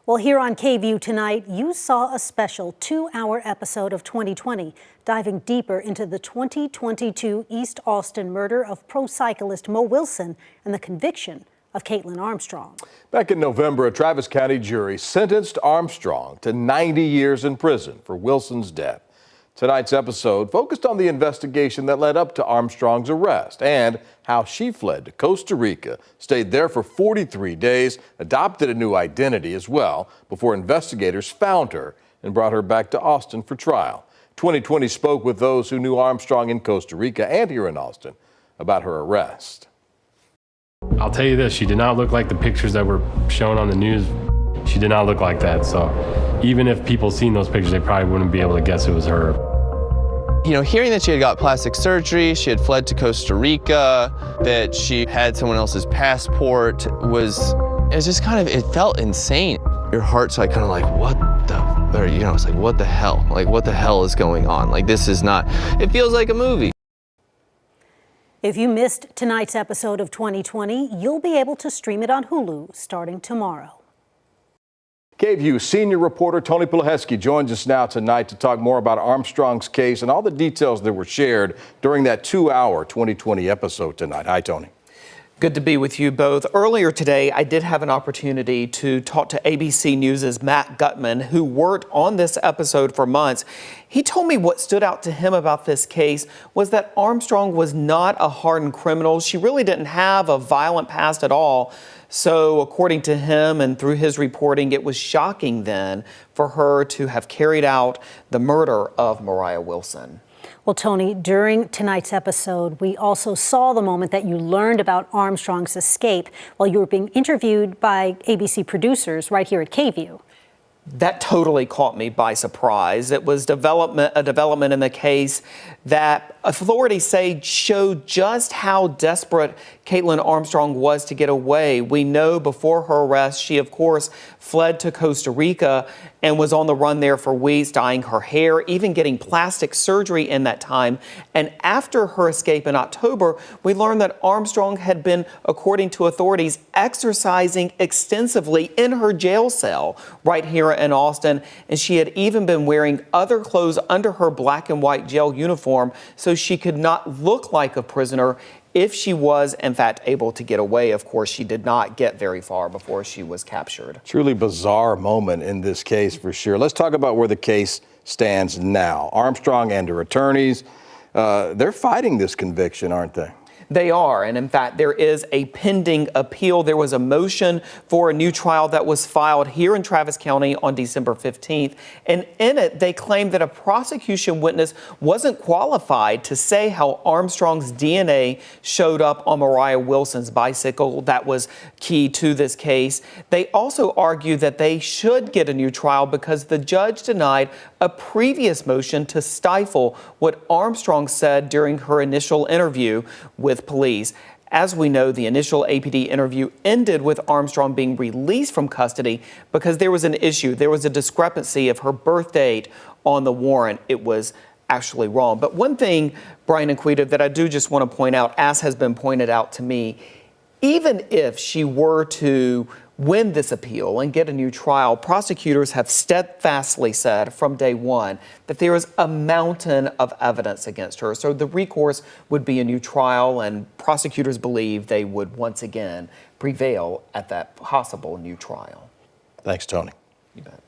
Well, here on KVUE tonight, you saw a special 2-hour episode of 2020, diving deeper into the 2022 East Austin murder of pro cyclist Mo Wilson and the conviction of Kaitlin Armstrong. Back in November, a Travis County jury sentenced Armstrong to 90 years in prison for Wilson's death. Tonight's episode focused on the investigation that led up to Armstrong's arrest and how she fled to Costa Rica, stayed there for 43 days, adopted a new identity as well before investigators found her and brought her back to Austin for trial. 2020 spoke with those who knew Armstrong in Costa Rica and here in Austin about her arrest. I'll tell you this, she did not look like the pictures that were shown on the news. She did not look like that. So even if people seen those pictures, they probably wouldn't be able to guess it was her. You know, hearing that she had got plastic surgery, she had fled to Costa Rica, that she had someone else's passport it was just kind of, it felt insane. Your heart's like kind of like, what the, or, you know, it's like, what the hell? Like, what the hell is going on? Like, this is not, it feels like a movie. If you missed tonight's episode of 2020, you'll be able to stream it on Hulu starting tomorrow. KVUE senior reporter Tony Pileheski joins us now tonight to talk more about Armstrong's case and all the details that were shared during that 2-hour 2020 episode tonight. Hi, Tony. Good to be with you both. Earlier today, I did have an opportunity to talk to ABC News' Matt Gutman, who worked on this episode for months. He told me what stood out to him about this case was that Armstrong was not a hardened criminal. She really didn't have a violent past at all. So according to him and through his reporting, it was shocking then for her to have carried out the murder of Moriah Wilson. Well, Tony, during tonight's episode, we also saw the moment that you learned about Armstrong's escape while you were being interviewed by ABC producers right here at KVUE. That totally caught me by surprise. It was a development in the case that authorities say showed just how desperate Kaitlin Armstrong was to get away. We know before her arrest, she, of course, fled to Costa Rica and was on the run there for weeks, dyeing her hair, even getting plastic surgery in that time. And after her escape in October, we learned that Armstrong had been, according to authorities, exercising extensively in her jail cell right here in Austin. And she had even been wearing other clothes under her black and white jail uniform so she could not look like a prisoner if she was, in fact, able to get away. Of course, she did not get very far before she was captured. Truly bizarre moment in this case for sure. Let's talk about where the case stands now. Armstrong and her attorneys, they're fighting this conviction, aren't they? They are, and in fact, there is a pending appeal. There was a motion for a new trial that was filed here in Travis County on December 15th, and in it, they claimed that a prosecution witness wasn't qualified to say how Armstrong's DNA showed up on Moriah Wilson's bicycle. That was key to this case. They also argue that they should get a new trial because the judge denied a previous motion to stifle what Armstrong said during her initial interview with police. As we know, the initial APD interview ended with Armstrong being released from custody because there was an issue. There was a discrepancy of her birth date on the warrant. It was actually wrong. But one thing, Brian and Quita, that I do just want to point out, as has been pointed out to me, even if she were to win this appeal and get a new trial, prosecutors have steadfastly said from day one that there is a mountain of evidence against her. So the recourse would be a new trial, and prosecutors believe they would once again prevail at that possible new trial. Thanks, Tony. You bet.